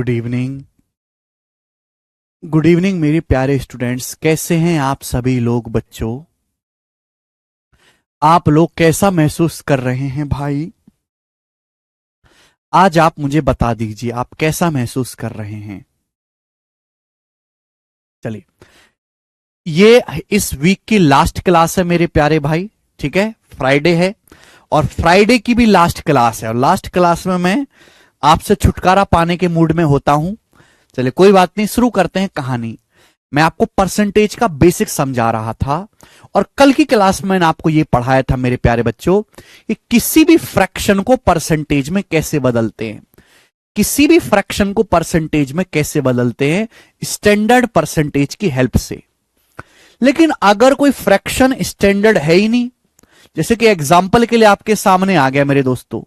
Good evening. Good evening मेरे प्यारे students, कैसे हैं आप सभी लोग? बच्चों, आप लोग कैसा महसूस कर रहे हैं भाई? आज आप मुझे बता दीजिए, आप कैसा महसूस कर रहे हैं? चलिए, ये इस वीक की लास्ट क्लास है मेरे प्यारे भाई। ठीक है, फ्राइडे है और फ्राइडे की भी लास्ट क्लास है, और लास्ट क्लास में मैं आपसे छुटकारा पाने के मूड में होता हूं। चलिए कोई बात नहीं, शुरू करते हैं कहानी। मैं आपको परसेंटेज का बेसिक समझा रहा था, और कल की क्लास में मैंने आपको यह पढ़ाया था मेरे प्यारे बच्चों कि किसी भी फ्रैक्शन को परसेंटेज में कैसे बदलते हैं। किसी भी फ्रैक्शन को परसेंटेज में कैसे बदलते हैं? स्टैंडर्ड परसेंटेज की हेल्प से। लेकिन अगर कोई फ्रैक्शन स्टैंडर्ड है ही नहीं, जैसे कि एग्जाम्पल के लिए आपके सामने आ गया मेरे दोस्तों,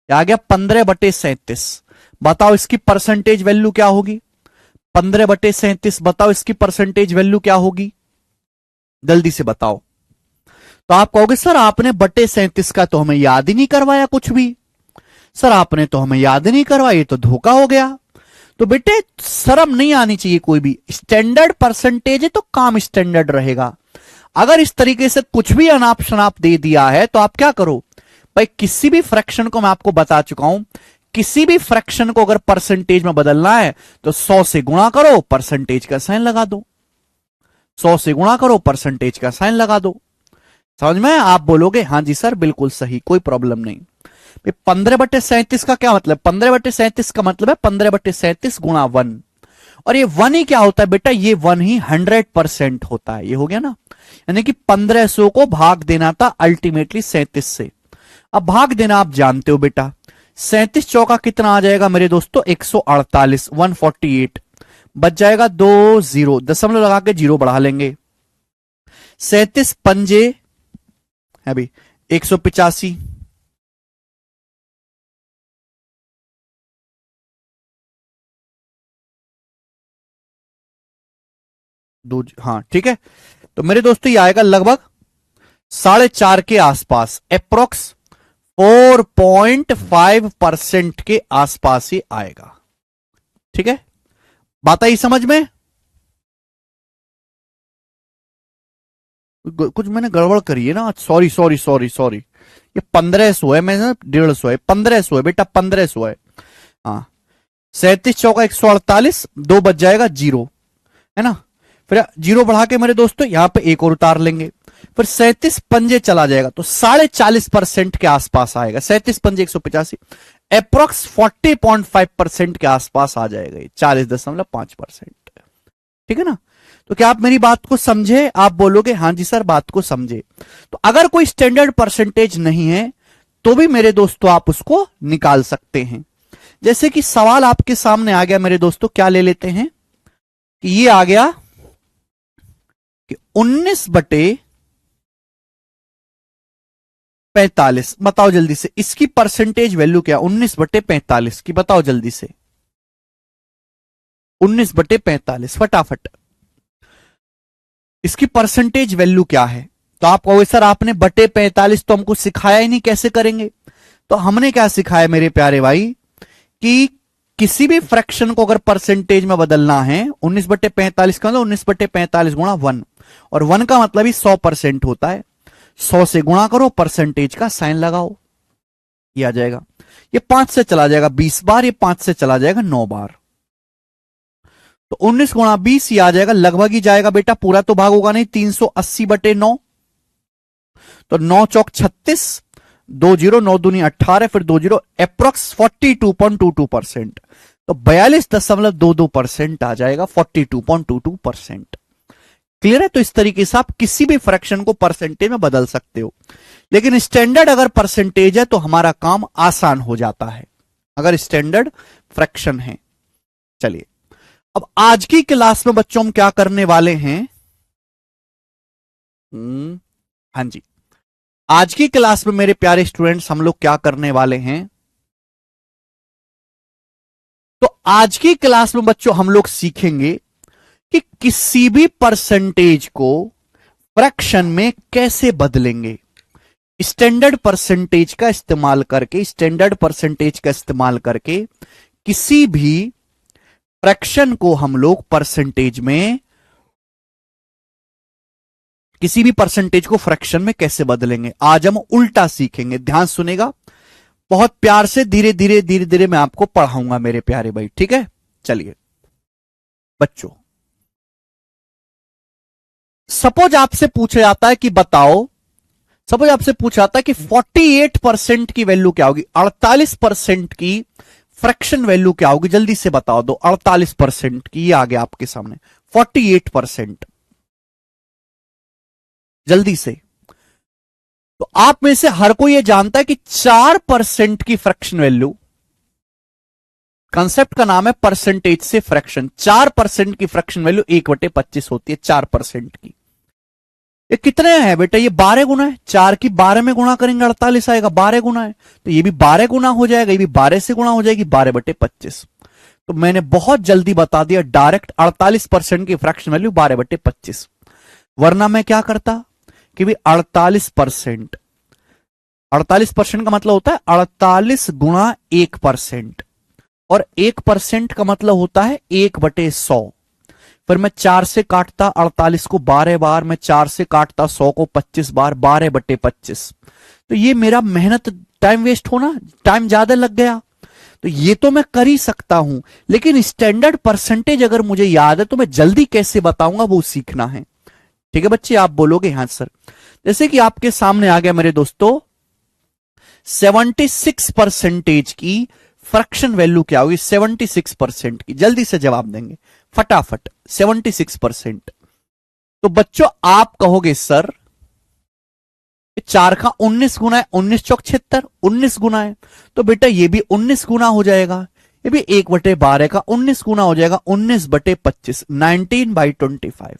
आ गया 15/37। बताओ इसकी परसेंटेज वैल्यू क्या होगी? 15/37, बताओ इसकी परसेंटेज वैल्यू क्या होगी? जल्दी से बताओ। तो आप कहोगे सर आपने बटे 37 का तो हमें याद ही नहीं करवाया कुछ भी। सर आपने तो हमें याद नहीं करवाया, ये तो धोखा हो गया। तो बेटे शर्म नहीं आनी चाहिए कोई भी। स्टैंडर्ड परसेंटेज है तो काम स्टैंडर्ड रहेगा। अगर इस तरीके से कुछ भी अनाप शनाप दे दिया है तो आप क्या करो भाई, किसी भी फ्रैक्शन को मैं आपको बता चुका हूं, किसी भी फ्रैक्शन को अगर परसेंटेज में बदलना है तो 100 से गुणा करो, परसेंटेज का साइन लगा दो। 100 से गुणा करो, परसेंटेज का साइन लगा दो। समझ में? आप बोलोगे हाँ जी सर बिल्कुल सही, कोई प्रॉब्लम नहीं। 15/37 का क्या मतलब? 15/37 का मतलब है 15/37 गुणा 1। और ये 1 ही क्या होता है बेटा? ये 1 ही 100% होता है। ये हो गया ना, यानी कि 1500 को भाग देना था अल्टीमेटली 37 से। अब भाग देना आप जानते हो बेटा, 37 चौका कितना आ जाएगा मेरे दोस्तों? 148, 148। बच जाएगा 2 जीरो, दशमलव लगा के जीरो बढ़ा लेंगे। 37 पंजे है भाई 185। दो, हाँ ठीक है। तो मेरे दोस्तों ये आएगा लगभग 4.5 के आसपास, अप्रोक्स 4.5% के आसपास ही आएगा। ठीक है, बात आई समझ में? कुछ मैंने गड़बड़ करी है ना, सॉरी सॉरी सॉरी सॉरी। ये 1500 है, मैं 150 है, 1500 है बेटा, 1500 है। हाँ, 37 चौका 148, 2 बच जाएगा जीरो, है ना। फिर जीरो बढ़ा के मेरे दोस्तों यहां पे एक और उतार लेंगे, फिर 37 पंजे चला जाएगा तो 40.5% के आसपास आएगा। 37 पंजे 185, अप्रोक्स 40.5% के आसपास आ जाएगा, 40.5%। ठीक है ना। तो क्या आप मेरी बात को समझे? आप बोलोगे हाँ जी सर बात को समझे। तो अगर कोई स्टैंडर्ड परसेंटेज नहीं है तो भी मेरे दोस्तों आप उसको निकाल सकते हैं। जैसे कि सवाल आपके सामने आ गया मेरे दोस्तों, क्या ले लेते हैं कि ये आ गया कि 19/45। बताओ जल्दी से इसकी परसेंटेज वैल्यू क्या? 19/45 की बताओ जल्दी से। 19/45 फटाफट इसकी परसेंटेज वैल्यू क्या है? तो आप कहोगे सर आपने बटे 45 तो हमको सिखाया ही नहीं, कैसे करेंगे? तो हमने क्या सिखाया मेरे प्यारे भाई कि किसी भी फ्रैक्शन को अगर परसेंटेज में बदलना है, 19/45 का मतलब 19/45 गुणा 1, और 1 का मतलब ही 100% होता है। 100 से गुणा करो, परसेंटेज का साइन लगाओ, ये आ जाएगा। ये 5 से चला जाएगा 20 बार, ये 5 से चला जाएगा 9 बार, तो 19 गुणा 20 ये आ जाएगा, लगभग ही जाएगा बेटा, पूरा तो भाग होगा नहीं। 380/9, तो 9 चौक 36, 2 जीरो, 9 दूनी 18, फिर 2 जीरो, अप्रोक्स 42.22%। तो 42.22% आ जाएगा, 42.22%। क्लियर है? तो इस तरीके से आप किसी भी फ्रैक्शन को परसेंटेज में बदल सकते हो। लेकिन स्टैंडर्ड अगर परसेंटेज है तो हमारा काम आसान हो जाता है, अगर स्टैंडर्ड फ्रैक्शन है। चलिए, अब आज की क्लास में बच्चों हम क्या करने वाले हैं? हाँ जी, आज की क्लास में मेरे प्यारे स्टूडेंट्स हम लोग क्या करने वाले हैं? तो आज की क्लास में बच्चों हम लोग सीखेंगे कि किसी भी परसेंटेज को फ्रैक्शन में कैसे बदलेंगे। स्टैंडर्ड परसेंटेज का इस्तेमाल करके, स्टैंडर्ड परसेंटेज का इस्तेमाल करके किसी भी फ्रैक्शन को हम लोग परसेंटेज में, किसी भी परसेंटेज को फ्रैक्शन में कैसे बदलेंगे, आज हम उल्टा सीखेंगे। ध्यान सुनेगा, बहुत प्यार से, धीरे धीरे धीरे धीरे मैं आपको पढ़ाऊंगा मेरे प्यारे भाई, ठीक है। चलिए बच्चों, सपोज आपसे पूछा जाता है कि बताओ, सपोज आपसे पूछा जाता है कि 48% की वैल्यू क्या होगी, 48% की फ्रैक्शन वैल्यू क्या होगी, जल्दी से बताओ दो। 48% की, ये आ गया आपके सामने 48%, जल्दी से। तो आप में से हर कोई ये जानता है कि 4% की फ्रैक्शन वैल्यू, कंसेप्ट का नाम है परसेंटेज से फ्रैक्शन। 4% की फ्रैक्शन वैल्यू 1/25 होती है, 4% की। ये कितने हैं बेटा, ये 12 गुना है। 4 की 12 में गुणा करेंगे 48 आएगा, 12 गुना है। तो ये भी 12 गुना हो जाएगा, ये भी 12 से गुणा हो जाएगी, 12/25। तो मैंने बहुत जल्दी बता दिया, डायरेक्ट 48% की फ्रैक्शन वैल्यू 12/25। वरना मैं क्या करता कि भी 48%, 48% का मतलब होता है 48 गुणा 1%, और 1% का मतलब होता है 1/100। फिर मैं 4 से काटता 48 को 12 बार, मैं 4 से काटता 100 को 25 बार, 12/25। तो ये मेरा मेहनत, टाइम वेस्ट होना, टाइम ज्यादा लग गया। तो ये तो मैं कर ही सकता हूं, लेकिन स्टैंडर्ड परसेंटेज अगर मुझे याद है तो मैं जल्दी कैसे बताऊंगा, वो सीखना है। ठीक है बच्चे, आप बोलोगे हाँ सर। जैसे कि आपके सामने आ गया मेरे दोस्तों, 76% की फ्रैक्शन वैल्यू क्या होगी, 76% की, जल्दी से जवाब देंगे फटाफट। 76%। तो बच्चों आप कहोगे सर 4 का 19 गुना है, 19 चौक 76, 19 गुना है। तो बेटा ये भी 19 गुना हो जाएगा, ये भी 1/12 का 19 गुना हो जाएगा, 19/25, 19/25।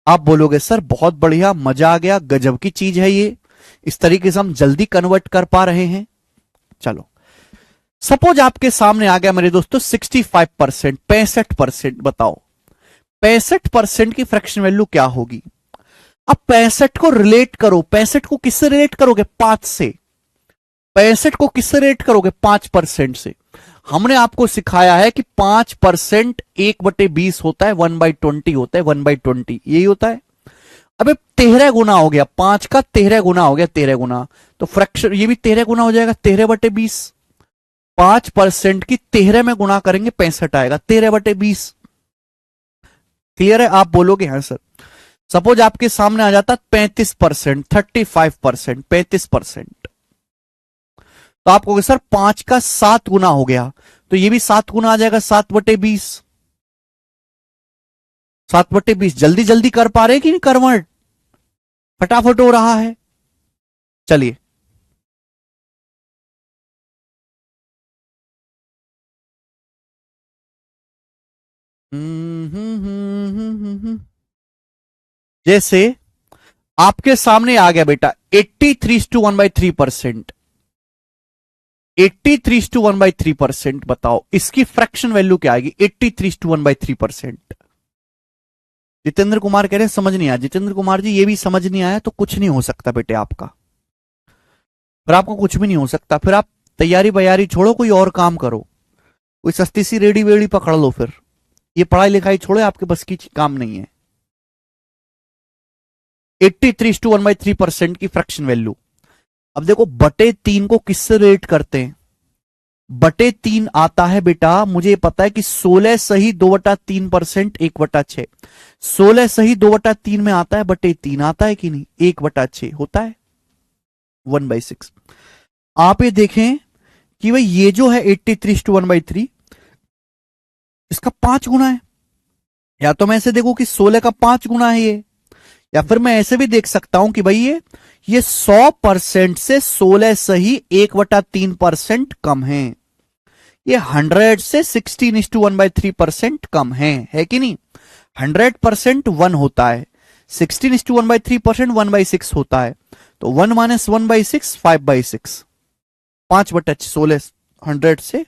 आप बोलोगे सर बहुत बढ़िया, मजा आ गया, गजब की चीज है ये, इस तरीके से हम जल्दी कन्वर्ट कर पा रहे हैं। चलो सपोज आपके सामने आ गया मेरे दोस्तों 65%, 65%। बताओ 65% की फ्रैक्शन वैल्यू क्या होगी। अब 65 को रिलेट करो, 65 को किससे रिलेट करोगे, 5 से। 65 को किससे रिलेट करोगे, 5% से। हमने आपको सिखाया है कि 5% 1/20 होता है, 1/20 होता है, 1/20 यही होता है। अब 13 गुना हो गया, 5 का 13 गुना हो गया, 13 गुना। तो फ्रैक्शन ये भी 13 गुना हो जाएगा, 13/20। 5% की 13 में गुणा करेंगे 65 आएगा, 13/20। क्लियर है, आप बोलोगे हाँ सर। सपोज आपके सामने आ जाता 35%, 35%, 35%। तो आप कहोगे सर 5 का 7 गुना हो गया, तो ये भी 7 गुना आ जाएगा, 7/20। 7/20 जल्दी जल्दी कर पा रहे कि नहीं कन्वर्ट, फटाफट हो रहा है। चलिए जैसे आपके सामने आ गया बेटा 83:1/3%, 83:1/3%। बताओ इसकी फ्रैक्शन वैल्यू क्या आएगी, 83:1/3%। जितेंद्र कुमार कह रहे हैं समझ नहीं आया। जितेंद्र कुमार जी ये भी समझ नहीं आया तो कुछ नहीं हो सकता बेटे आपका, फिर आपको कुछ भी नहीं हो सकता। फिर आप तैयारी बयारी छोड़ो, कोई और काम करो, कोई सस्ती सी रेडी वेडी पकड़ लो। फिर ये पढ़ाई लिखाई छोड़ो, आपके बस की काम नहीं है। 83:1/3% की फ्रैक्शन वैल्यू। अब देखो बटे 3 को किससे रेट करते हैं, बटे 3 आता है बेटा, मुझे पता है कि 16 सही 2/3%, 1/6। 16 सही 2/3 में आता है, बटे 3 आता है कि नहीं, 1/6 होता है, 1/6। आप ये देखें कि भाई ये जो है 83:1/3, इसका 5 गुना है। या तो मैं ऐसे देखूं कि 16 का 5 गुना है ये, या फिर मैं ऐसे भी देख सकता हूं कि भाई ये 100% से 16 सही 1/3% कम है। ये 100 से 16:1/3% कम है कि नहीं। 100% 1 होता है, 16:1/3% 1/6 होता है। तो 1 - 1/6 5/6, 5/16, 100 से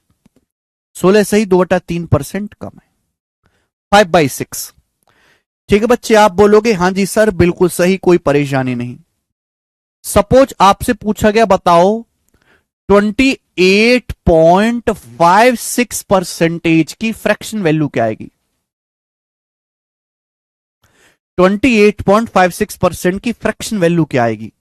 16 सही 2/3% कम है, 5/6। ठीक है बच्चे, आप बोलोगे हाँ जी सर बिल्कुल सही, कोई परेशानी नहीं। सपोज आपसे पूछा गया बताओ 28.56% की फ्रैक्शन वैल्यू क्या आएगी? 28.56% की फ्रैक्शन वैल्यू क्या आएगी?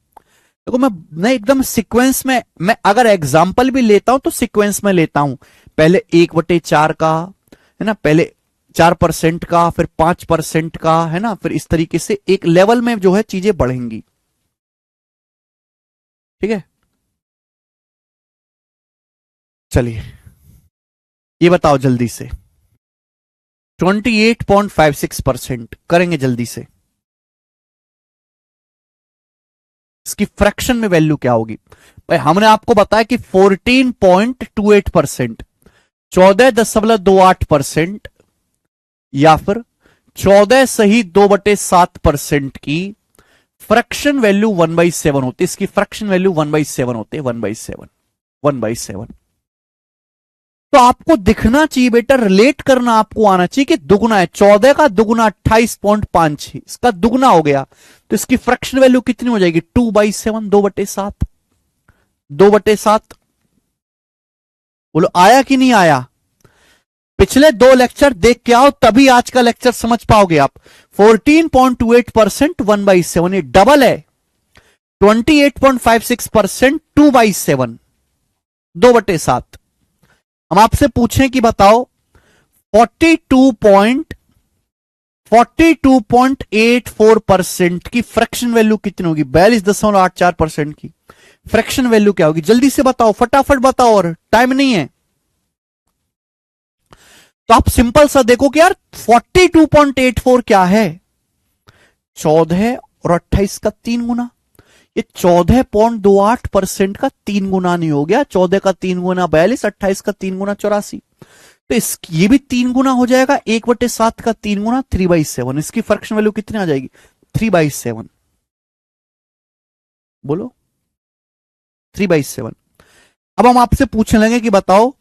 देखो मैं एकदम सीक्वेंस में, मैं अगर एग्जांपल भी लेता हूं तो सीक्वेंस में लेता हूं। पहले 1/4 का, है ना, पहले 4% का, फिर 5% का, है ना, फिर इस तरीके से एक लेवल में जो है चीजें बढ़ेंगी। ठीक है, चलिए ये बताओ जल्दी से, 28.56% करेंगे जल्दी से, इसकी फ्रैक्शन में वैल्यू क्या होगी? भाई हमने आपको बताया कि 14.28%, 14.28% या फिर 14 सही 2/7% की फ्रैक्शन वैल्यू 1/7 होती है। इसकी फ्रैक्शन वैल्यू 1/7 होती है, 1/7, 1/7। तो आपको दिखना चाहिए बेटा, रिलेट करना आपको आना चाहिए कि दुगुना है, 14 का दुगुना 28.5, इसका दुगुना हो गया, तो इसकी फ्रैक्शन वैल्यू कितनी हो जाएगी? 2/7, 2/7, 2/7। बोलो आया कि नहीं आया? पिछले 2 लेक्चर देख के आओ, तभी आज का लेक्चर समझ पाओगे आप। 14.28% 1/7, ये डबल है। 28.56% 2/7, 2/7। हम आपसे पूछें कि बताओ 42.84% की फ्रैक्शन वैल्यू कितनी होगी? 42.84% की फ्रैक्शन वैल्यू क्या होगी? जल्दी से बताओ, फटाफट बताओ, और टाइम नहीं है। तो आप सिंपल सा देखो कि यार 42.84 क्या है? 14 और 28 का 3 गुना। ये 14.28% का 3 गुना नहीं हो गया? 14 का 3 गुना 42, 28 का 3 गुना 84, तो ये भी 3 गुना हो जाएगा। 1/7 का 3 गुना 3/7, इसकी फ्रैक्शन वैल्यू कितनी आ जाएगी? 3/7। बोलो 3/7। अब हम आपसे पूछने लगे कि बताओ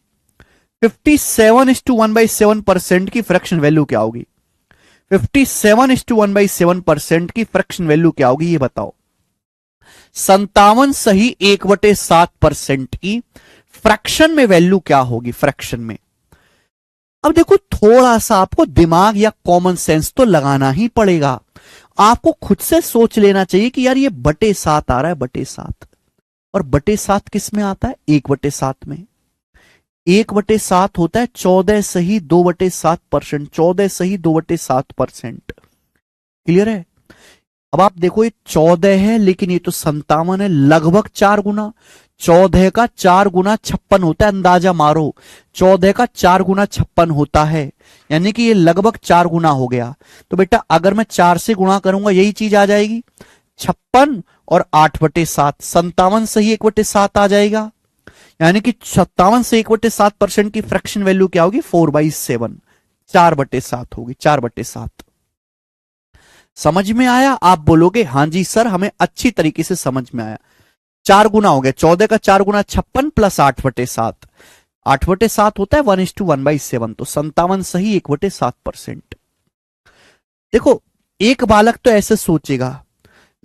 57:1/7% की फ्रैक्शन वैल्यू क्या होगी? 57:1/7% की फ्रैक्शन वैल्यू क्या होगी, ये बताओ। 57 सही 1/7% की फ्रैक्शन में वैल्यू क्या होगी? फ्रैक्शन में। अब देखो, थोड़ा सा आपको दिमाग या कॉमन सेंस तो लगाना ही पड़ेगा। आपको खुद से सोच लेना चाहिए कि यार ये बटे 7 आ रहा है, बटे 7, और बटे 7 किस में आता है? 1/7 में। 1/7 होता है 14 सही 2/7%, 14 सही 2/7%। क्लियर है? अब आप देखो, ये 14 है लेकिन ये तो 57 है, लगभग 4 गुना। 14 का 4 गुना 56 होता है, अंदाजा मारो। 14 का 4 गुना 56 होता है, यानी कि ये लगभग 4 गुना हो गया। तो बेटा अगर मैं 4 से गुणा करूंगा यही चीज आ जाएगी, 56 और 8/7, 57 सही 1/7 आ जाएगा। यानी कि 57 से 1/7% की फ्रैक्शन वैल्यू क्या होगी? 4/7, 4/7 होगी, 4/7। समझ में आया? आप बोलोगे हाँ जी सर, हमें अच्छी तरीके से समझ में आया। 4 गुना हो गया, 14 का 4 गुना 56 प्लस 8/7, 8/7 होता है 1:1/7, तो 57 सही 1/7%। देखो, एक बालक तो ऐसे सोचेगा,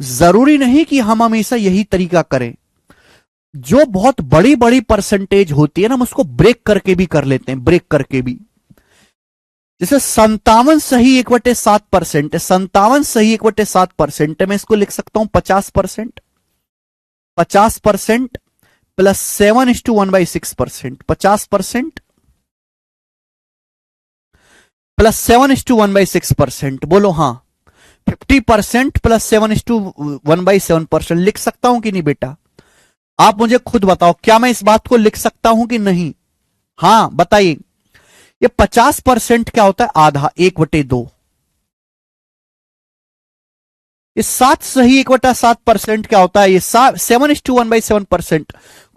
जरूरी नहीं कि हम हमेशा यही तरीका करें। जो बहुत बड़ी बड़ी परसेंटेज होती है ना, हम उसको ब्रेक करके भी कर लेते हैं, ब्रेक करके भी। जैसे 57 सही 1/7% है, 57 सही 1/7% है, मैं इसको लिख सकता हूं 50%, 50% प्लस 7:1/6%, 50% प्लस 7:1/6%। बोलो हाँ। 50% प्लस 7:1/7% लिख सकता हूं कि नहीं बेटा? आप मुझे खुद बताओ, क्या मैं इस बात को लिख सकता हूं कि नहीं? हाँ बताइए। ये 50% क्या होता है? आधा, 1/2। ये 7 सही 1/7% क्या होता है? ये 7:1/7%।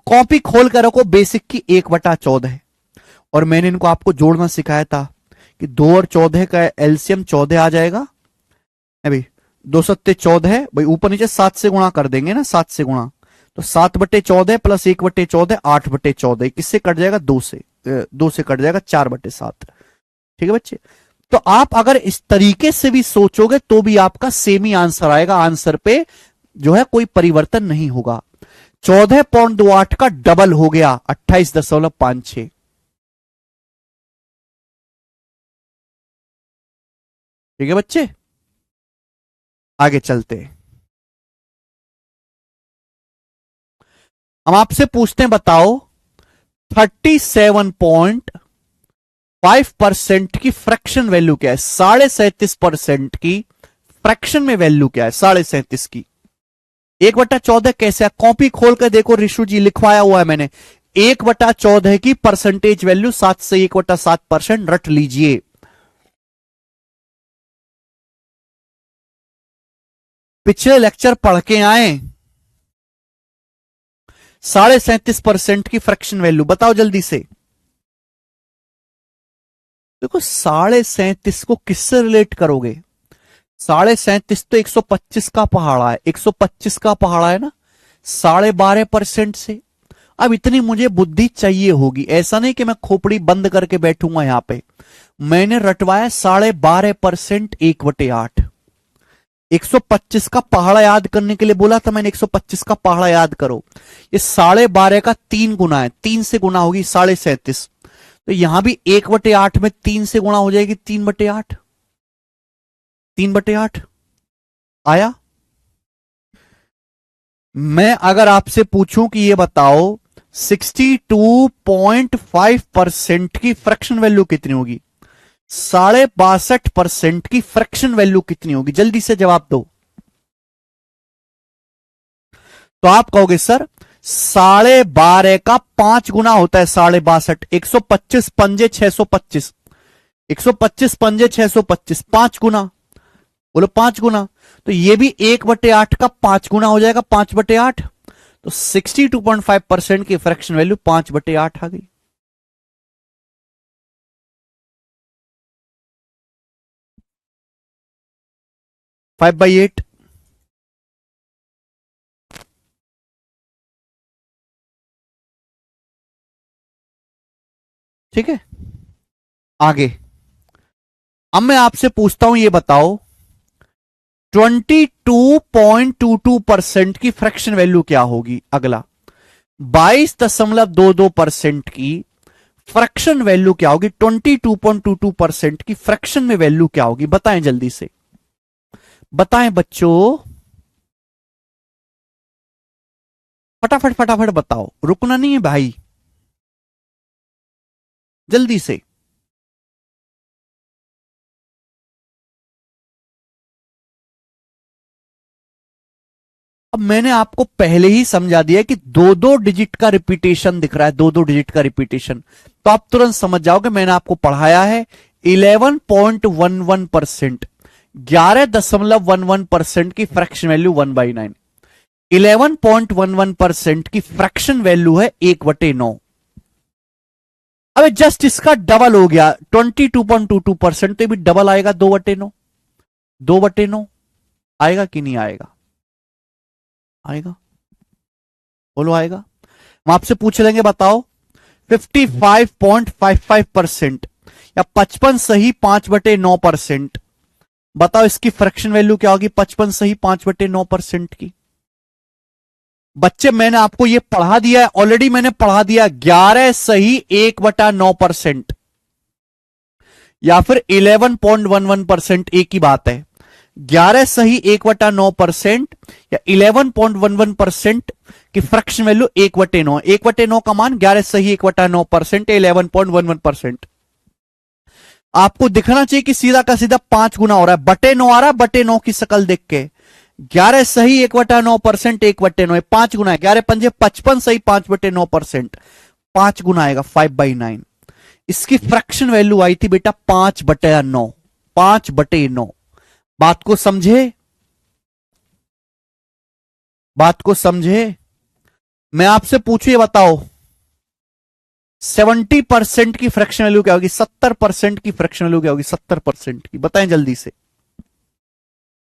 कॉपी खोल कर रखो, बेसिक की 1/14। और मैंने इनको आपको जोड़ना सिखाया था कि 2 और 14 का एलसीएम 14 आ जाएगा। भाई 2 7 14 है भाई, ऊपर नीचे 7 से गुणा कर देंगे ना, 7 से गुणा, तो 7/14 प्लस 1/14 8/14, किससे कट जाएगा? 2 से, 2 से कट जाएगा 4/7। ठीक है बच्चे? तो आप अगर इस तरीके से भी सोचोगे तो भी आपका सेम ही आंसर आएगा, आंसर पे जो है कोई परिवर्तन नहीं होगा। 14.28 का डबल हो गया 28.56। ठीक है बच्चे, आगे चलते हैं। हम आपसे पूछते हैं, बताओ 37.5% की फ्रैक्शन वैल्यू क्या है? 37.5% की फ्रैक्शन में वैल्यू क्या है? 37.5 की 1/14 कैसे है? कॉपी खोल कर देखो ऋषु जी, लिखवाया हुआ है मैंने। 1/14 की परसेंटेज वैल्यू 7 से 1/7% रट लीजिए। पिछले लेक्चर पढ़ के आए। 37.5% की फ्रैक्शन वैल्यू बताओ जल्दी से। देखो 37.5 को किससे रिलेट करोगे? 37.5 तो 125 का पहाड़ा है, 125 का पहाड़ा है ना, 12.5% से। अब इतनी मुझे बुद्धि चाहिए होगी, ऐसा नहीं कि मैं खोपड़ी बंद करके बैठूंगा यहां पे। मैंने रटवाया 12.5% 1/8। 125 का पहाड़ा याद करने के लिए बोला था मैंने, 125 का पहाड़ा याद करो। ये 12.5 का 3 गुना है, 3 से गुना होगी 37.5। तो यहां भी 1/8 में 3 से गुणा हो जाएगी 3/8। 3/8 आया। मैं अगर आपसे पूछूं कि ये बताओ 62.5% की फ्रैक्शन वैल्यू कितनी होगी? 62.5% की फ्रैक्शन वैल्यू कितनी होगी? जल्दी से जवाब दो। तो आप कहोगे सर 12.5 का 5 गुना होता है 62.5, 125 पंजे 625, 125 पंजे 625, 5 गुना। बोलो 5 गुना। तो ये भी 1/8 का 5 गुना हो जाएगा, 5/8। तो 62.5% की फ्रैक्शन वैल्यू 5/8 आ गई। 5/8। ठीक है, आगे। अब मैं आपसे पूछता हूं, ये बताओ 22.22% की फ्रैक्शन वैल्यू क्या होगी? अगला 22.22% की फ्रैक्शन वैल्यू क्या होगी? 22.22% की फ्रैक्शन में वैल्यू क्या होगी? बताएं जल्दी से, बताएं बच्चों, फटाफट फटाफट बताओ, रुकना नहीं है भाई, जल्दी से। अब मैंने आपको पहले ही समझा दिया कि दो दो डिजिट का रिपीटेशन दिख रहा है, दो दो डिजिट का रिपीटेशन, तो आप तुरंत समझ जाओगे मैंने आपको पढ़ाया है 11.11%। 11.11% की फ्रैक्शन वैल्यू 1/9। 11.11% की फ्रैक्शन वैल्यू है 1/9। अब जस्ट इसका डबल हो गया 22.22%, तो भी डबल आएगा 2/9। 2/9 आएगा कि नहीं आएगा? आएगा, बोलो आएगा। हम आपसे पूछ लेंगे, बताओ 55.55% या 55 सही 5/9%, बताओ इसकी फ्रैक्शन वैल्यू क्या होगी? 55 सही 5/9% की। बच्चे मैंने आपको ये पढ़ा दिया है ऑलरेडी, मैंने पढ़ा दिया 11 सही 1/9% या फिर 11.11%, एक ही बात है। 11 सही 1/9% या 11.11% की फ्रैक्शन वैल्यू 1/9। 1/9 का मान 11 सही 1/9% 11.11%। आपको दिखना चाहिए कि सीधा का सीधा 5 गुना हो रहा है, बटे 9 आ रहा है, बटे 9 की शकल देख के। 11 सही 1/9% 1/9, 5 गुना है, 11 पंजे 55 सही 5/9%, 5 गुना आएगा 5/9। इसकी फ्रैक्शन वैल्यू आई थी बेटा 5/9, 5/9। बात को समझे, बात को समझे। मैं आपसे पूछू, ये बताओ 70% की फ्रैक्शन वैल्यू क्या होगी? 70% की फ्रैक्शन वैल्यू क्या होगी? 70% की, बताएं जल्दी से।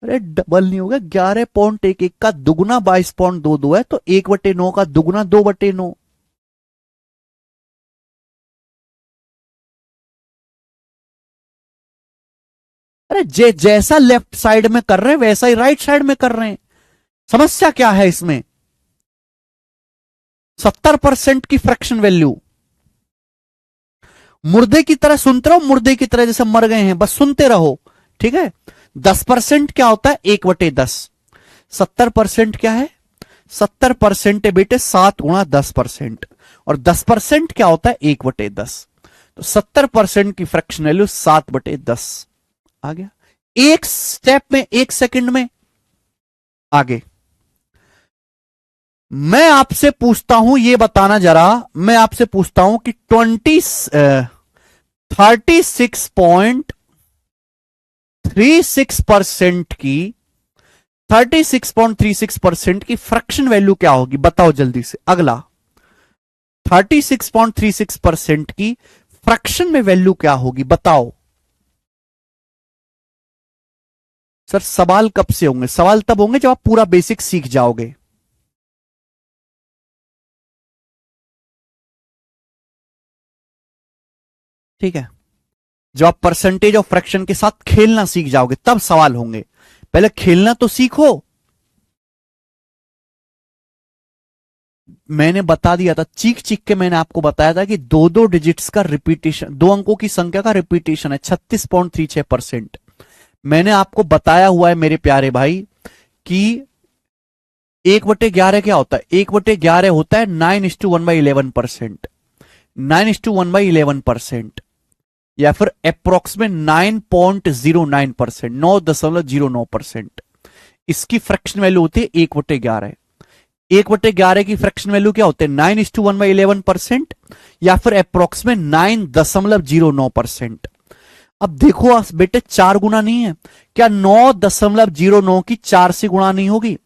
अरे डबल नहीं होगा, 11.11 का दुगुना 22.22 है, तो 1/9 का दुगुना 2/9। अरे जैसा लेफ्ट साइड में कर रहे हैं वैसा ही राइट साइड में कर रहे हैं, समस्या क्या है इसमें? 70% की फ्रैक्शन वैल्यू। मुर्दे की तरह सुनते रहो, मुर्दे की तरह जैसे मर गए हैं, बस सुनते रहो, ठीक है। 10% क्या होता है? 1/10। 70% क्या है? 70% है बेटे 7 × 10%। और 10% क्या होता है? 1/10। तो 70% की फ्रैक्शन वैल्यू 7/10 आ गया। एक स्टेप में, एक सेकंड में आगे। मैं आपसे पूछता हूं, ये बताना जरा, मैं आपसे पूछता हूं कि 36.36% की 36.36% की फ्रैक्शन वैल्यू क्या होगी? बताओ जल्दी से। अगला 36.36% की फ्रैक्शन में वैल्यू क्या होगी? बताओ सर। सवाल कब से होंगे? सवाल तब होंगे जब आप पूरा बेसिक सीख जाओगे। ठीक है, जब आप परसेंटेज ऑफ फ्रैक्शन के साथ खेलना सीख जाओगे तब सवाल होंगे। पहले खेलना तो सीखो। मैंने बता दिया था, चीख चीख के मैंने आपको बताया था कि दो दो डिजिट्स का रिपीटेशन, दो अंकों की संख्या का रिपीटेशन है 36.36%। मैंने आपको बताया हुआ है मेरे प्यारे भाई कि 1/11 क्या होता है? 1/11 होता है 9:1/11%। 9:1/11%, या फिर अप्रोक्सीमेट 9.09%, 9.09%। इसकी फ्रैक्शन वैल्यू होती है 1/11। 1/11 की फ्रैक्शन वैल्यू क्या होते हैं? 9:1/11% या फिर अप्रोक्सीमेट 9.09%। अब देखो बेटे, 4 गुना नहीं है क्या? 9.09 की 4 से गुणा नहीं होगी?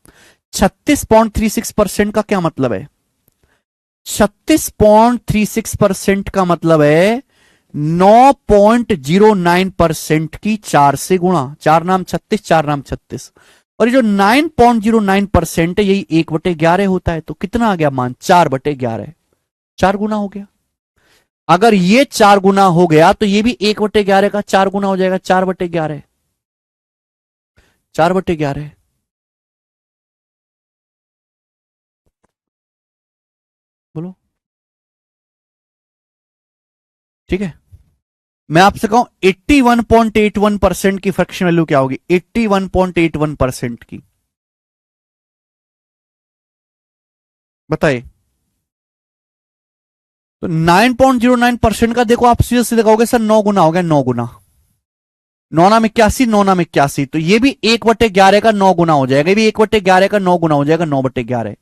36.36% का क्या मतलब है? 36.36% का मतलब है 9.09% की 4 से गुणा। 4 नाम 36, 4 नाम 36। और ये जो 9.09% है यही 1/11 होता है। तो कितना आ गया मान? 4/11। 4 गुना हो गया। अगर ये 4 गुना हो गया तो ये भी 1/11 का 4 गुना हो जाएगा। 4/11, 4/11। बोलो। ठीक है, मैं आपसे कहूं 81.81% की फ्रैक्शन वैल्यू क्या होगी? 81.81% की बताइए। तो 9.09% का देखो, आप सीधे सीधे कहोगे सर 9 गुना हो गया। 9 गुना, 9 नाम 81, 9 नाम 81। तो ये भी 1/11 का 9 गुना हो जाएगा। ये भी 1/11 का 9 गुना हो जाएगा, 9/11।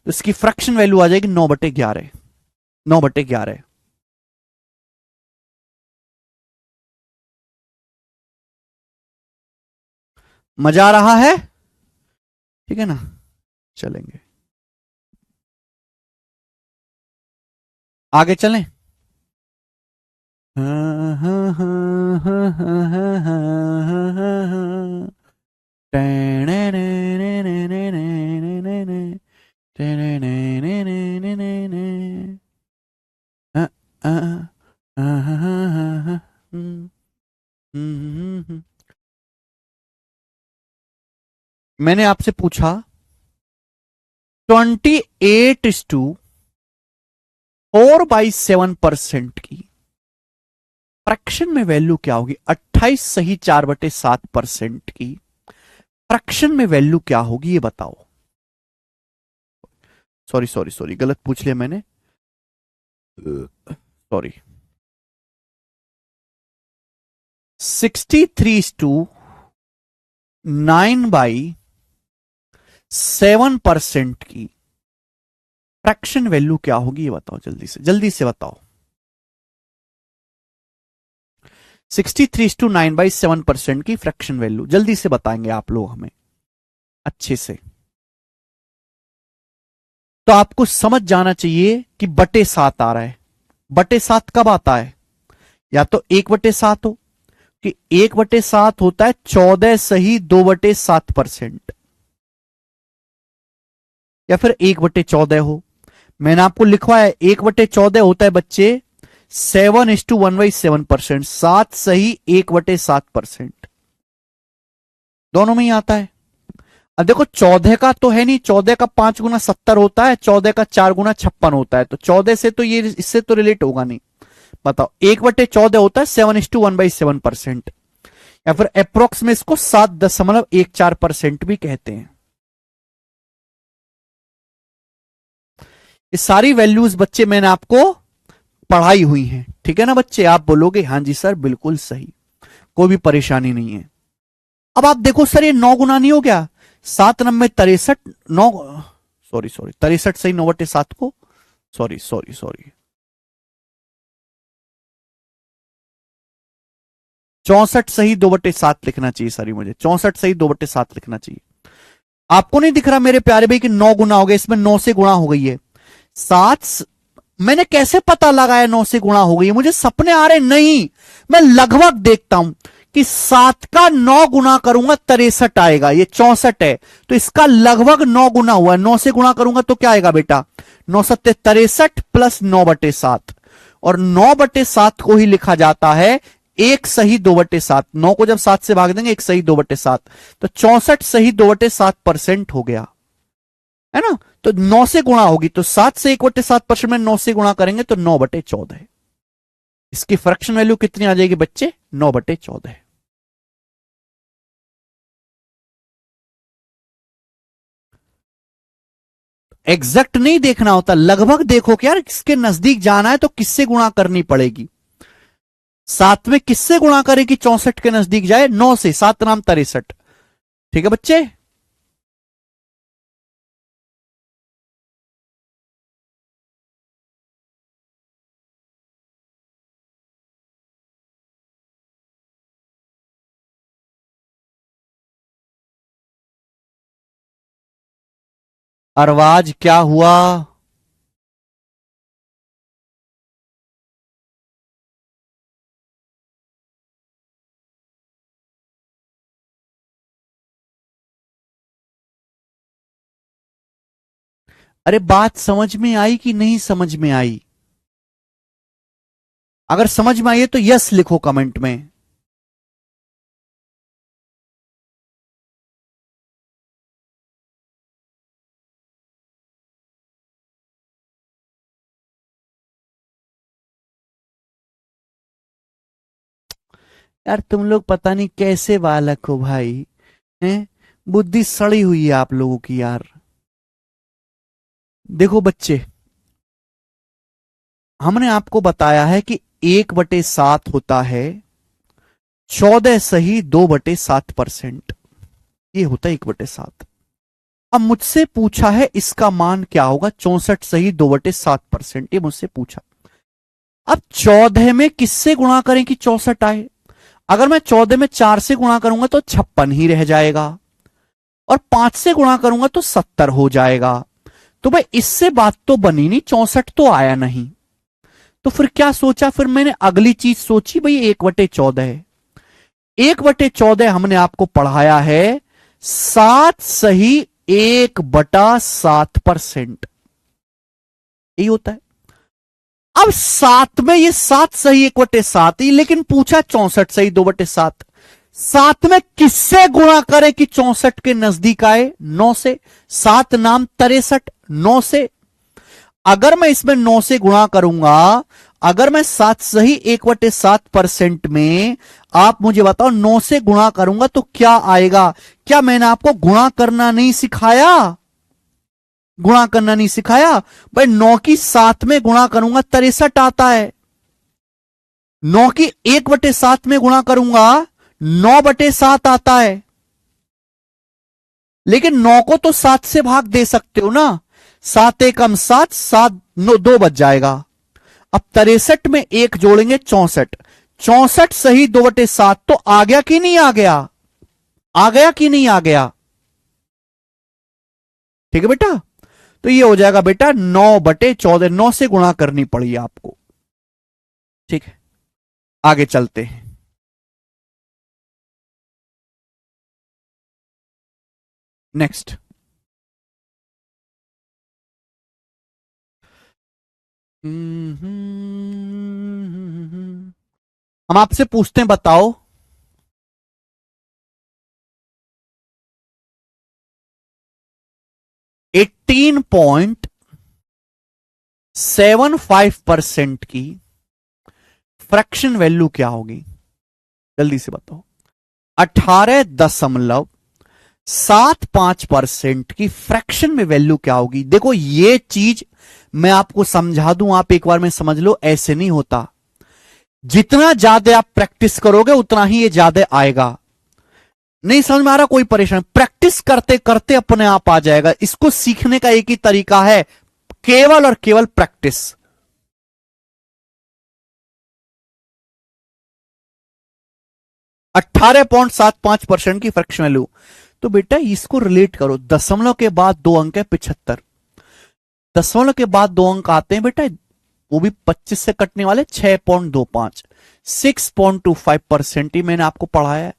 तो इसकी फ्रैक्शन वैल्यू आ जाएगी 9/11। 9/11। मजा आ रहा है? ठीक है ना? चलेंगे आगे, चलें। मैंने आपसे पूछा 28:4/7% की फ्रैक्शन में वैल्यू क्या होगी? 28 सही 4/7% की फ्रैक्शन में वैल्यू क्या होगी? ये बताओ। सॉरी सॉरी सॉरी, गलत पूछ लिया मैंने, सॉरी। 63:9/7% की फ्रैक्शन वैल्यू क्या होगी? ये बताओ जल्दी से, जल्दी से बताओ। 63:9/7% की फ्रैक्शन वैल्यू जल्दी से बताएंगे आप लोग हमें अच्छे से। तो आपको समझ जाना चाहिए कि बटे 7 आ रहा है। बटे 7 कब आता है? या तो 1/7 हो, कि 1/7 होता है 14 सही 2/7%, या फिर 1/14 हो। मैंने आपको लिखवाया है 1/14 होता है बच्चे 7:1/7%, 7 सही 1/7%, दोनों में ही आता है। अब देखो 14 का तो है नहीं, 14 का 5 गुना 70 होता है, 14 का 4 गुना 56 होता है, तो 14 से तो ये इससे तो रिलेट होगा नहीं। बताओ, 1/14 होता है 7:1/7%, या फिर अप्रोक्स में इसको 7.14% भी कहते हैं। ये सारी वैल्यूज बच्चे मैंने आपको पढ़ाई हुई हैं, ठीक है ना बच्चे। आप बोलोगे हाँ जी सर बिल्कुल सही, कोई भी परेशानी नहीं है। अब आप देखो सर, ये 9 गुना नहीं हो गया, 7 9 63, 9, सॉरी सॉरी 63 सही 9/7 को, सॉरी सॉरी सॉरी 64 सही 2/7 लिखना चाहिए, सॉरी मुझे 64 सही 2/7 लिखना चाहिए। आपको नहीं दिख रहा मेरे प्यारे भाई कि 9 गुना हो गया, इसमें 9 से गुणा हो गई है। सात, मैंने कैसे पता लगाया 9 से गुणा हो गई है? मुझे सपने आ रहे नहीं, मैं लगभग देखता हूं कि 7 का 9 गुना करूंगा 63 आएगा, ये 64 है, तो इसका लगभग 9 गुना हुआ। 9 से गुणा करूंगा तो क्या आएगा बेटा, 9×7 = 63 प्लस 9/7, और 9/7 को ही लिखा जाता है 1 सही 2/7। 9 को जब 7 से भाग देंगे 1 सही 2/7, तो 64 सही 2/7% हो गया, है ना। तो 9 से गुणा होगी, तो 7 से 1/7% में 9 से गुणा करेंगे तो 9/14। इसकी फ्रैक्शन वैल्यू कितनी आ जाएगी बच्चे, 9/14। एग्जैक्ट नहीं देखना होता, लगभग देखो कि यार किसके नजदीक जाना है तो किससे गुणा करनी पड़ेगी। 7 में किससे गुणा करें कि 64 के नजदीक जाए, 9 से, 7 नाम 63, ठीक है बच्चे। अरवाज क्या हुआ? अरे बात समझ में आई कि नहीं समझ में आई? अगर समझ में आई है तो यस लिखो कमेंट में। यार तुम लोग पता नहीं कैसे बालक हो भाई, हैं? बुद्धि सड़ी हुई है आप लोगों की यार। देखो बच्चे, हमने आपको बताया है कि 1/7 होता है 14 सही 2/7%, ये होता है 1/7। अब मुझसे पूछा है इसका मान क्या होगा, 64 सही 2/7%, ये मुझसे पूछा। अब 14 में किससे गुणा करें कि 64 आए? अगर मैं 14 में 4 से गुणा करूंगा तो 56 ही रह जाएगा, और 5 से गुणा करूंगा तो 70 हो जाएगा। तो भाई इससे बात तो बनी नहीं, 64 तो आया नहीं। तो फिर क्या सोचा, फिर मैंने अगली चीज सोची, भाई 1/14 है। 1/14 हमने आपको पढ़ाया है 7 सही 1/7%, यही होता है। अब 7 में ये 7 सही 1/7 ही, लेकिन पूछा 64 सही 2/7। 7 में किससे गुणा करें कि 64 के नजदीक आए, 9 से। 7 नाम 63, 9 से। अगर मैं इसमें 9 से गुणा करूंगा, अगर मैं 7 सही 1/7% में, आप मुझे बताओ 9 से गुणा करूंगा तो क्या आएगा? क्या मैंने आपको गुणा करना नहीं सिखाया? गुणा करना नहीं सिखाया भाई। 9 की 7 में गुणा करूंगा 63 आता है। 9 की 1/7 में गुणा करूंगा 9/7 आता है। लेकिन 9 को तो 7 से भाग दे सकते हो ना, 7 एकम 7, 7 2 बच जाएगा। अब 63 में एक जोड़ेंगे 64, 64 सही 2/7, तो आ गया कि नहीं आ गया? आ गया कि नहीं आ गया? ठीक है बेटा। तो ये हो जाएगा बेटा 9/14, 9 से गुणा करनी पड़ी आपको। ठीक है, आगे चलते हैं। नेक्स्ट। हम आपसे पूछते हैं, बताओ 18.75% की फ्रैक्शन वैल्यू क्या होगी? जल्दी से बताओ। 18.75% की फ्रैक्शन में वैल्यू क्या होगी? देखो ये चीज मैं आपको समझा दूं, आप एक बार में समझ लो, ऐसे नहीं होता। जितना ज्यादा आप प्रैक्टिस करोगे उतना ही ये ज्यादा आएगा। नहीं समझ में आ रहा, कोई परेशान, प्रैक्टिस करते करते अपने आप आ जाएगा। इसको सीखने का एक ही तरीका है, केवल और केवल प्रैक्टिस। 18.75% की फ्रैक्शन वैल्यू। तो बेटा इसको रिलेट करो, दशमलव के बाद दो अंक है 75, दशमलव के बाद दो अंक आते हैं बेटा, वो भी 25 से कटने वाले, 6.25, 6.25% ही मैंने आपको पढ़ाया है।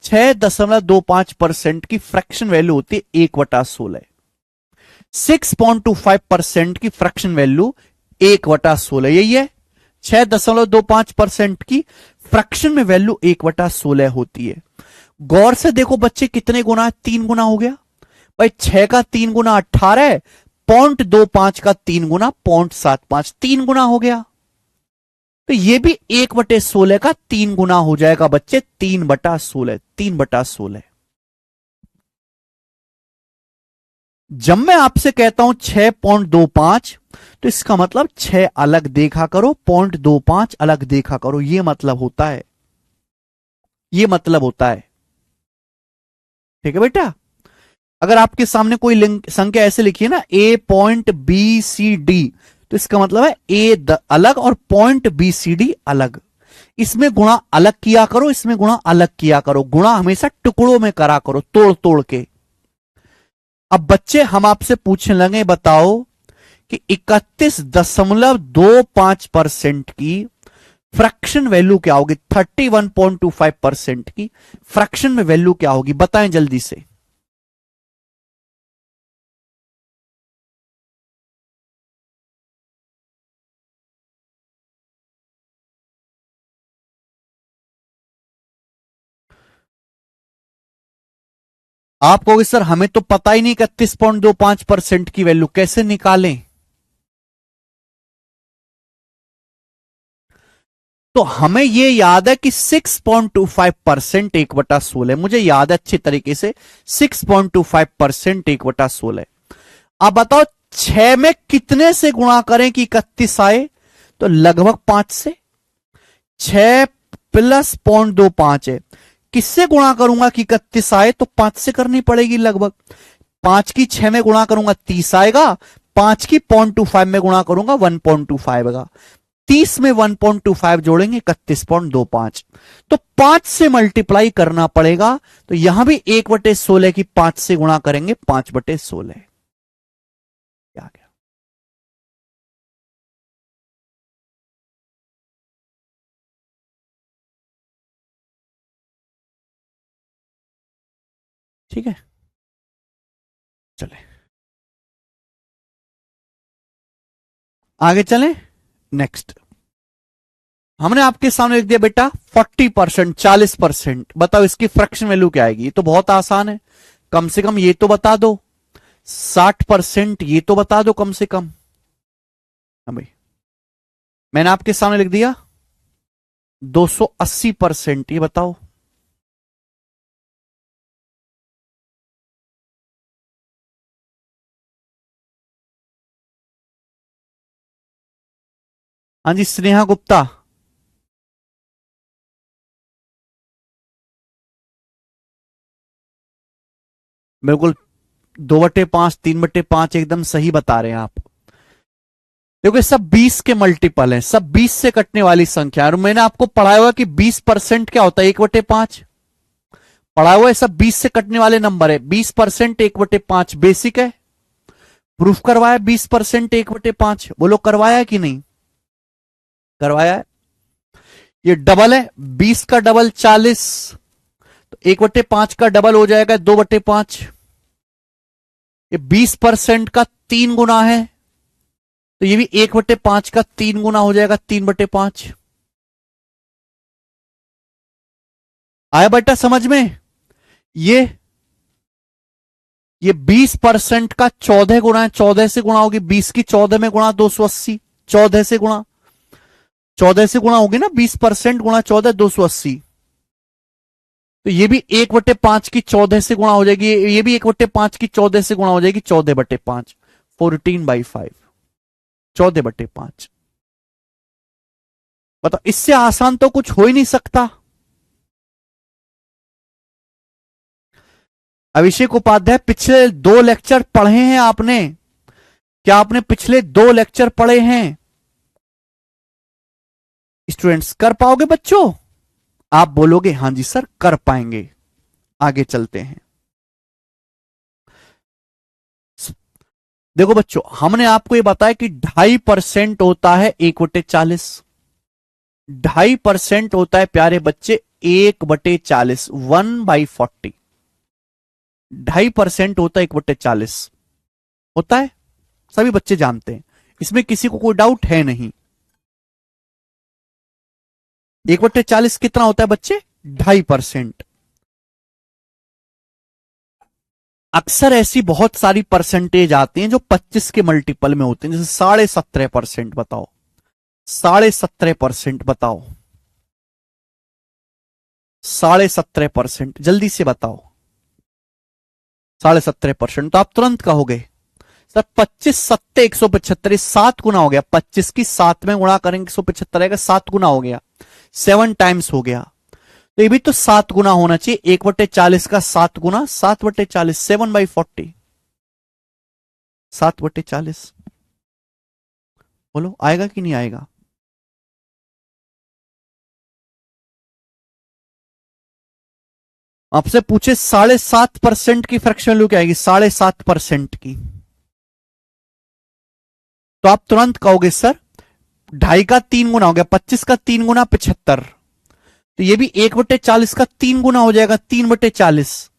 6.25% की फ्रैक्शन वैल्यू होती है 1/16। 6.25% की फ्रैक्शन वैल्यू 1/16, यही है। 6.25% की फ्रैक्शन में वैल्यू 1/16 होती है। गौर से देखो बच्चे, कितने गुना? 3 गुना हो गया भाई। 6 का 3 गुना 18 है, 0.25 का 3 गुना 0.75, 3 गुना हो गया। तो ये भी 1/16 का 3 गुना हो जाएगा बच्चे, 3/16, 3/16। जब मैं आपसे कहता हूं 6.25, तो इसका मतलब 6 अलग देखा करो, 0.25 अलग देखा करो, ये मतलब होता है, ये मतलब होता है। ठीक है बेटा? अगर आपके सामने कोई लिंक संख्या ऐसे लिखी है ना, A.BCD, तो इसका मतलब है अलग और .BCD अलग। इसमें गुणा अलग किया करो, इसमें गुणा अलग किया करो, गुणा हमेशा टुकड़ों में करा करो, तोड़ तोड़ के। अब बच्चे हम आपसे पूछने लगे, बताओ कि 31.25% की फ्रैक्शन वैल्यू क्या होगी? 31.25% की फ्रैक्शन में वैल्यू क्या होगी? बताएं जल्दी से। आप कहोगे सर हमें तो पता ही नहीं, 31.25% की वैल्यू कैसे निकालें? तो हमें यह याद है कि 6.25% 1/16, मुझे याद है अच्छे तरीके से, 6.25% 1/16। अब बताओ 6 में कितने से गुणा करें कि 31 आए? तो लगभग 5 से। 6 प्लस 0.25 है, किससे गुणा करूंगा कि 31 आए? तो 5 से करनी पड़ेगी लगभग। 5 की 6 में गुणा करूंगा 30 आएगा, 5 की 0.25 में गुणा करूंगा 1.25 आएगा। 30 में 1.25 जोड़ेंगे 31.25, तो 5 से मल्टीप्लाई करना पड़ेगा। तो यहां भी 1/16 की 5 से गुणा करेंगे, 5/16। क्या गया? ठीक है, चले आगे चलें। नेक्स्ट हमने आपके सामने लिख दिया बेटा 40%, 40%। बताओ इसकी फ्रैक्शन वैल्यू क्या आएगी? ये तो बहुत आसान है, कम से कम ये तो बता दो। 60%, ये तो बता दो कम से कम। हाँ भाई, मैंने आपके सामने लिख दिया 280%, ये बताओ। हाँ जी, स्नेहा गुप्ता। बिल्कुल, 2/5, 3/5 एकदम सही बता रहे हैं आप। देखो ये सब 20 के मल्टीपल हैं, सब 20 से कटने वाली संख्या। और मैंने आपको पढ़ाया हुआ कि 20% क्या होता है? 1/5 पढ़ा हुआ है। सब 20 से कटने वाले नंबर है। 20% 1/5 बेसिक है, प्रूफ करवाया। 20% 1/5, बोलो करवाया है कि नहीं? करवाया है। ये डबल है, 20 का डबल 40, तो 1/5 का डबल हो जाएगा 2/5। ये 20% का 3 गुना है, तो ये भी 1/5 का 3 गुना हो जाएगा, 3/5। आया बेटा समझ में? ये ये 20% का 14 गुना है, 14 से गुणा होगी, 20 की 14 में गुणा 280, 14 से गुणा, 14 से गुणा होगी ना, 20% गुणा 14 280। तो ये भी 1/5 की 14 से गुणा हो जाएगी, ये भी 1/5 की 14 से गुणा हो जाएगी, 14/5, 14/5, 14/5। बताओ, इससे आसान तो कुछ हो ही नहीं सकता। अभिषेक उपाध्याय, पिछले 2 लेक्चर पढ़े हैं आपने? क्या आपने पिछले 2 लेक्चर पढ़े हैं? स्टूडेंट्स, कर पाओगे बच्चों? आप बोलोगे हां जी सर कर पाएंगे। आगे चलते हैं। देखो बच्चों, हमने आपको ये बताया कि 2.5% होता है 1/40, 2.5% होता है प्यारे बच्चे 1/40, 1/40, 2.5% होता है 1/40 होता है, सभी बच्चे जानते हैं, इसमें किसी को कोई डाउट है नहीं। 1/40 कितना होता है बच्चे? 2.5%। अक्सर ऐसी बहुत सारी परसेंटेज आती हैं जो 25 के मल्टीपल में होते हैं, जैसे 17.5%। बताओ, 17.5% बताओ, 17.5%, जल्दी से बताओ। 17.5%, तो आप तुरंत कहोगे सर 25 सत्ते 175, 7 गुना हो गया, 25 की 7 में गुणा करेंगे 175 आएगा, 7 गुना हो गया, 7 टाइम्स हो गया। तो ये भी तो 7 गुना होना चाहिए, 1/40 का 7 गुना, 7/40, 7/40, 7/40। बोलो आएगा कि नहीं आएगा? आपसे पूछे 7.5% की फ्रैक्शन वैल्यू क्या आएगी? 7.5% की, तो आप तुरंत कहोगे सर 2.5 का 3 गुना हो गया, 25 का 3 गुना 75, तो ये भी 1/40 का 3 गुना हो जाएगा, 3/40।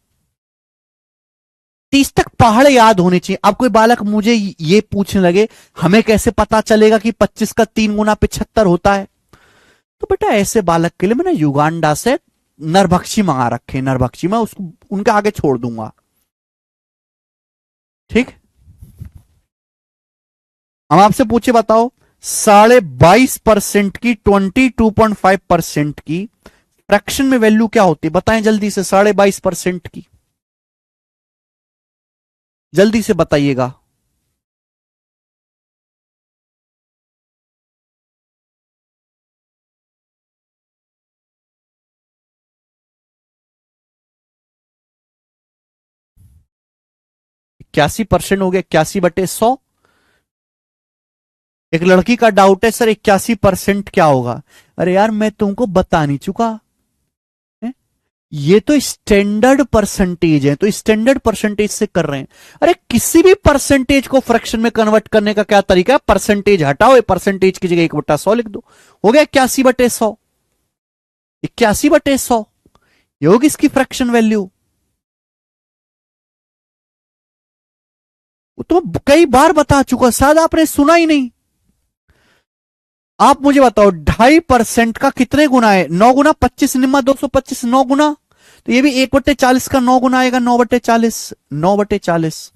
30 तक पहाड़ याद होने चाहिए। अब कोई बालक मुझे ये पूछने लगे हमें कैसे पता चलेगा कि 25 का 3 गुना 75 होता है, तो बेटा ऐसे बालक के लिए मैंने युगांडा से नरभक्षी मंगा रखे, नरभक्षी, मैं उसको उनके आगे छोड़ दूंगा, ठीक। हम आपसे पूछे बताओ 22.5% की, 22.5% की फ्रैक्शन में वैल्यू क्या होती है? बताएं जल्दी से, 22.5% की, जल्दी से बताइएगा। इक्यासी परसेंट हो गया, 81/100। एक लड़की का डाउट है सर 81% क्या होगा? अरे यार मैं तुमको बता नहीं चुका है? ये तो स्टैंडर्ड परसेंटेज है, तो स्टैंडर्ड परसेंटेज से कर रहे हैं। अरे किसी भी परसेंटेज को फ्रैक्शन में कन्वर्ट करने का क्या तरीका है? परसेंटेज हटाओ, ये परसेंटेज की जगह 1/100 लिख दो, हो गया 81/100, 81/100, ये होगी इसकी फ्रैक्शन वैल्यू। तो कई बार बता चुका, शायद आपने सुना ही नहीं। आप मुझे बताओ 2.5% का कितने गुना है? 9 गुना 25 निम्मा 225, 9 गुना, तो ये भी 1/40 का 9 गुना आएगा, 9/40, 9/40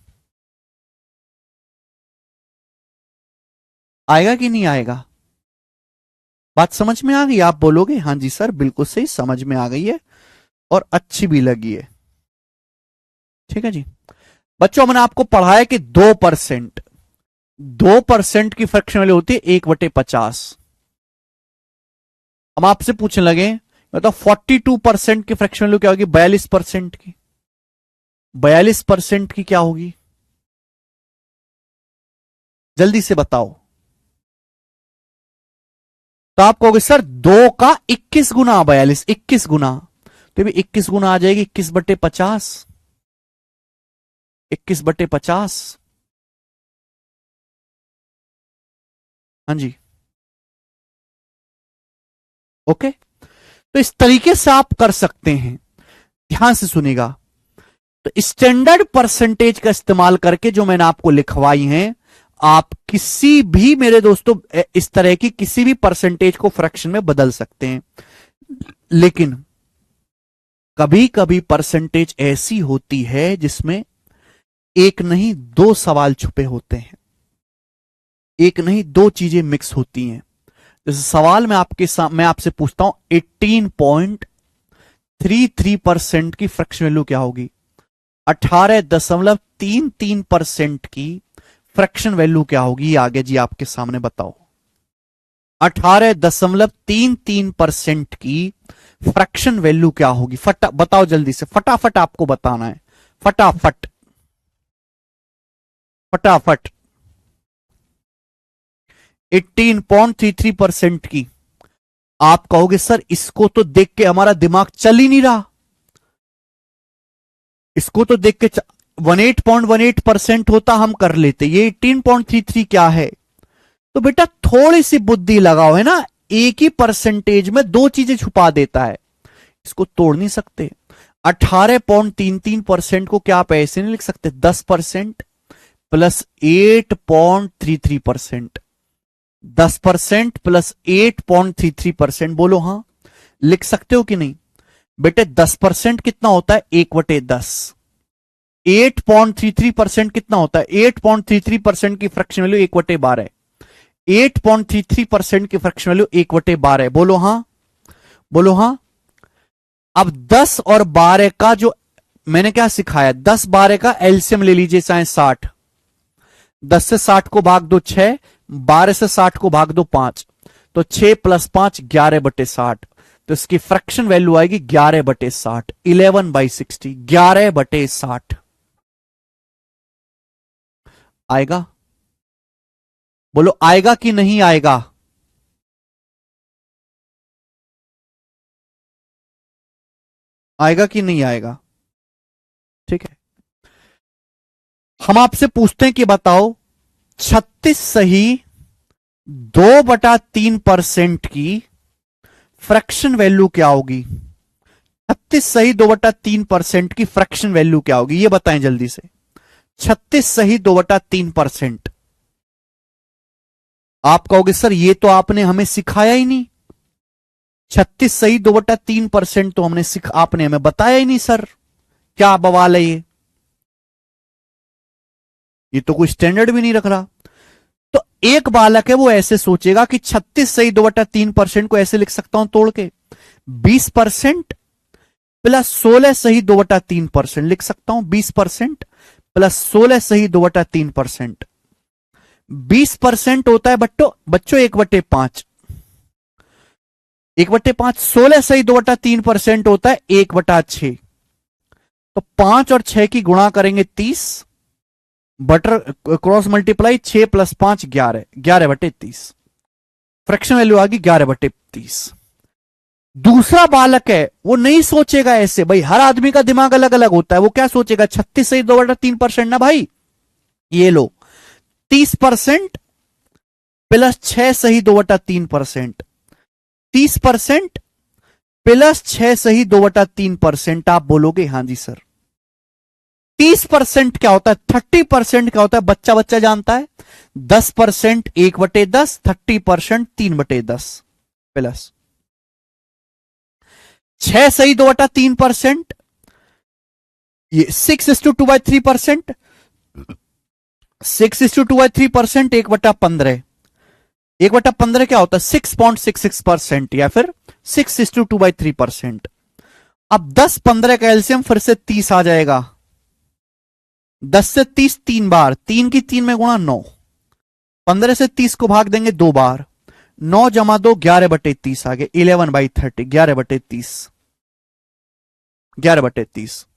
आएगा कि नहीं आएगा? बात समझ में आ गई? आप बोलोगे हां जी सर बिल्कुल सही, समझ में आ गई है और अच्छी भी लगी है, ठीक है जी। बच्चों मैंने आपको पढ़ाया कि 2%, 2% की फ्रैक्शन वैल्यू होती है 1/50। हम आपसे पूछने लगे मतलब 42% की फ्रैक्शन वैल्यू क्या होगी? 42% की, 42% की क्या होगी? जल्दी से बताओ। तो आप कहोगे सर 2 का 21 गुना, 42 21 गुना, तो भी 21 गुना आ जाएगी, 21/50, 21/50। हाँ जी, ओके। तो इस तरीके से आप कर सकते हैं, ध्यान से सुनेगा। तो स्टैंडर्ड परसेंटेज का इस्तेमाल करके जो मैंने आपको लिखवाई हैं, आप किसी भी मेरे दोस्तों इस तरह की किसी भी परसेंटेज को फ्रैक्शन में बदल सकते हैं। लेकिन कभी कभी परसेंटेज ऐसी होती है जिसमें एक नहीं दो सवाल छुपे होते हैं, एक नहीं दो चीजें मिक्स होती हैं। जैसे सवाल मैं आपसे पूछता हूं 18.33% की फ्रैक्शन वैल्यू क्या होगी, 18.33% की फ्रैक्शन वैल्यू क्या होगी, ये आगे जी आपके सामने बताओ। 18.33% की फ्रैक्शन वैल्यू क्या होगी, बताओ जल्दी से, फटाफट आपको बताना है, फटाफट फटाफट। 18.33% की। आप कहोगे सर इसको तो देख के हमारा दिमाग चल ही नहीं रहा, इसको तो देख के 18.18% होता हम कर लेते, ये 18.33 क्या है। तो बेटा थोड़ी सी बुद्धि लगाओ, है ना, एक ही परसेंटेज में दो चीजें छुपा देता है, इसको तोड़ नहीं सकते। 18.33% को क्या आप ऐसे नहीं लिख सकते, 10% प्लस 8.33%, 10% प्लस 8.33%, बोलो हां, लिख सकते हो कि नहीं बेटे। 10% कितना होता है, 1/10। 8.33% कितना होता है, 8.33% की फ्रैक्शन वैल्यू 1/12। 8.33% की फ्रैक्शन वैल्यू 1/12, बोलो हां, बोलो हां। अब 10 और 12 का जो मैंने क्या सिखाया, 10-12 का एलसीएम ले लीजिए, चाहे 60, 10 से 60 को भाग दो 6, 12 से 60 को भाग दो 5, तो 6 + 5 11/60, तो इसकी फ्रैक्शन वैल्यू आएगी 11/60, 11/60, 11/60 आएगा। बोलो आएगा कि नहीं आएगा, आएगा कि नहीं आएगा। ठीक है, हम आपसे पूछते हैं कि बताओ 36 सही 2/3% की फ्रैक्शन वैल्यू क्या होगी, 36 सही 2/3% की फ्रैक्शन वैल्यू क्या होगी, ये बताएं जल्दी से। 36 सही 2/3%। आप कहोगे सर ये तो आपने हमें सिखाया ही नहीं, 36 सही 2/3% तो आपने हमें बताया ही नहीं सर, क्या बवाल है ये तो कोई स्टैंडर्ड भी नहीं रख रहा। तो एक बालक है वो ऐसे सोचेगा कि 36 सही 2/3% को ऐसे लिख सकता हूं तोड़ के, 20% प्लस 16 सही 2/3% लिख सकता हूं, 20% प्लस 16 सही 2/3%। 20% होता है बच्चों 1/5, 1/5, 16 सही 2/3% होता है 1/6, तो 5 और 6 की गुणा करेंगे 30, butter cross multiply 6 + 5 11, 11/30, fraction value आ गई 11/30। दूसरा बालक है वो नहीं सोचेगा ऐसे, भाई हर आदमी का दिमाग अलग अलग होता है, वो क्या सोचेगा 36 सही 2/3% ना भाई, ये लो 30% प्लस 6 सही 2/3%, 30% प्लस 6 सही 2/3%, आप बोलोगे हां जी सर। 30% क्या होता है, 30% क्या होता है, बच्चा बच्चा जानता है, 10% 1/10, 30% 3/10 प्लस 6 सही 2/3%, ये 6:2/3%, 6:2/3%, 1/15, 1/15 क्या होता है 6.66% या फिर 6:2/3%। अब 10-15 का एलसीएम फिर से 30 आ जाएगा, 10 से 30 3 बार, 3 की 3 में गुणा 9, 15 से 30 को भाग देंगे 2 बार, 9 जमा 2 11/30 आ गए, 11/30, 11/30, 11/30।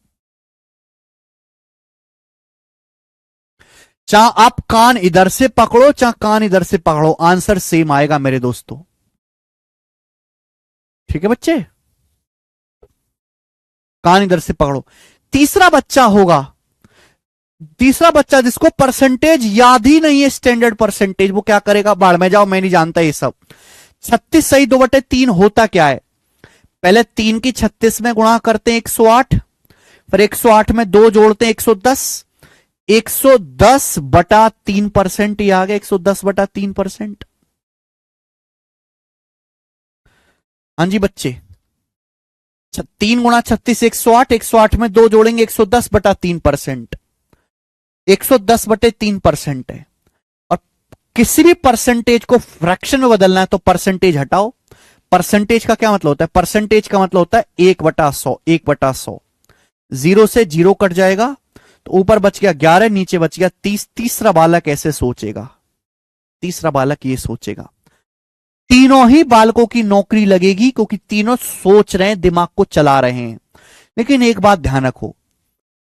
चाहे आप कान इधर से पकड़ो चाहे कान इधर से पकड़ो, आंसर सेम आएगा मेरे दोस्तों। ठीक है बच्चे, कान इधर से पकड़ो। तीसरा बच्चा होगा, तीसरा बच्चा जिसको परसेंटेज याद ही नहीं है, स्टैंडर्ड परसेंटेज, वो क्या करेगा, बाढ़ में जाओ मैं नहीं जानता ये सब। 36 सही 2/3 होता क्या है, पहले 3 की 36 में गुणा करते हैं 108, फिर 108 में 2 जोड़ते हैं 110, 110/3%, ये आ गया 110/3%। हाँ जी बच्चे, 3 गुणा 36 108, 108 में 2 जोड़ेंगे 110/3%। 110/3% है। और किसी भी परसेंटेज को फ्रैक्शन में बदलना है तो परसेंटेज हटाओ। परसेंटेज का क्या मतलब होता है? परसेंटेज का मतलब होता है 1/100, 1/100। 0 से 0 कट जाएगा तो ऊपर बच गया 11, नीचे बच गया 30। तीसरा बालक ऐसे सोचेगा, तीसरा बालक ये सोचेगा। तीनों ही बालकों की नौकरी लगेगी क्योंकि तीनों सोच रहे हैं, दिमाग को चला रहे हैं। लेकिन एक बात ध्यान रखो,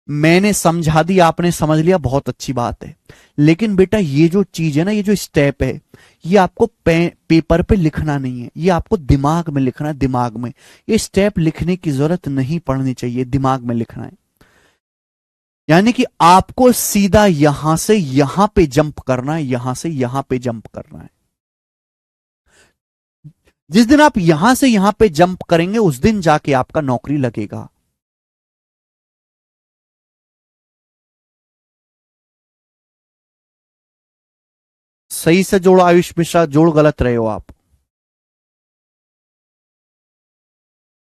मैंने समझा दी, आपने समझ लिया, बहुत अच्छी बात है। लेकिन बेटा ये जो चीज है ना, ये जो स्टेप है, ये आपको पेपर पे लिखना नहीं है, ये आपको दिमाग में लिखना है, दिमाग में। ये स्टेप लिखने की जरूरत नहीं पड़नी चाहिए, दिमाग में लिखना है। यानी कि आपको सीधा यहां से यहां पे जंप करना है, यहां से यहां पे जंप करना है। जिस दिन आप यहां से यहां पे जंप करेंगे उस दिन जाके आपका नौकरी लगेगा। सही से जोड़ो आयुष मिश्रा, जोड़ गलत रहे हो आप।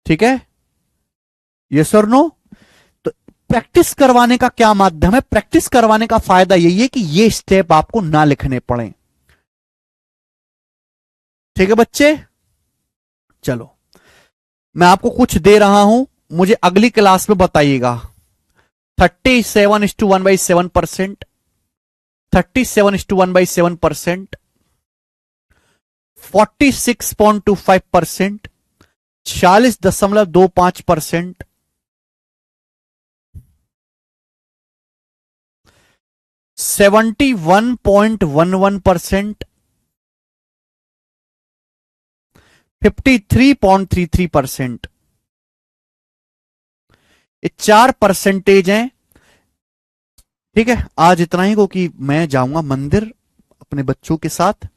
ठीक है, यस और नो? तो प्रैक्टिस करवाने का क्या माध्यम है? प्रैक्टिस करवाने का फायदा यही है कि ये स्टेप आपको ना लिखने पड़े। ठीक है बच्चे, चलो मैं आपको कुछ दे रहा हूं, मुझे अगली क्लास में बताइएगा। 37:1/7%, 37:1/7%, 46.25%, 40.25%, 71.11%, 53.33%। ये 4 परसेंटेज हैं। ठीक है, आज इतना ही, क्योंकि मैं जाऊंगा मंदिर अपने बच्चों के साथ।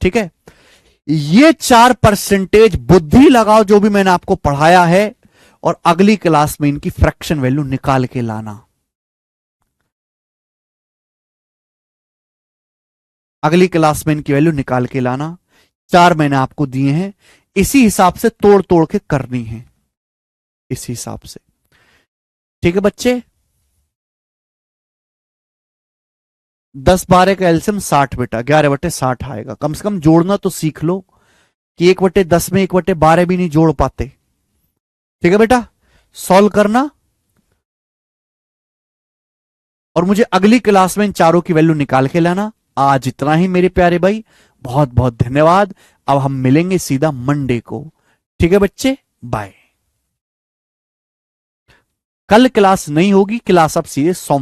ठीक है, ये 4 परसेंटेज बुद्धि लगाओ जो भी मैंने आपको पढ़ाया है, और अगली क्लास में इनकी फ्रैक्शन वैल्यू निकाल के लाना। अगली क्लास में इनकी वैल्यू निकाल के लाना। 4 मैंने आपको दिए हैं, इसी हिसाब से तोड़ तोड़ के करनी है, इसी हिसाब से। ठीक है बच्चे, 10/12 का एल्सियम 60 बेटा, 11/60 आएगा। कम से कम जोड़ना तो सीख लो कि 1/10 में 1/12 भी नहीं जोड़ पाते। ठीक है बेटा, सॉल्व करना, और मुझे अगली क्लास में इन चारों की वैल्यू निकाल के लाना। आज इतना ही मेरे प्यारे भाई, बहुत बहुत धन्यवाद। अब हम मिलेंगे सीधा मंडे को। ठीक है बच्चे, बाय। कल क्लास नहीं होगी, क्लास अब सीधे सोमवार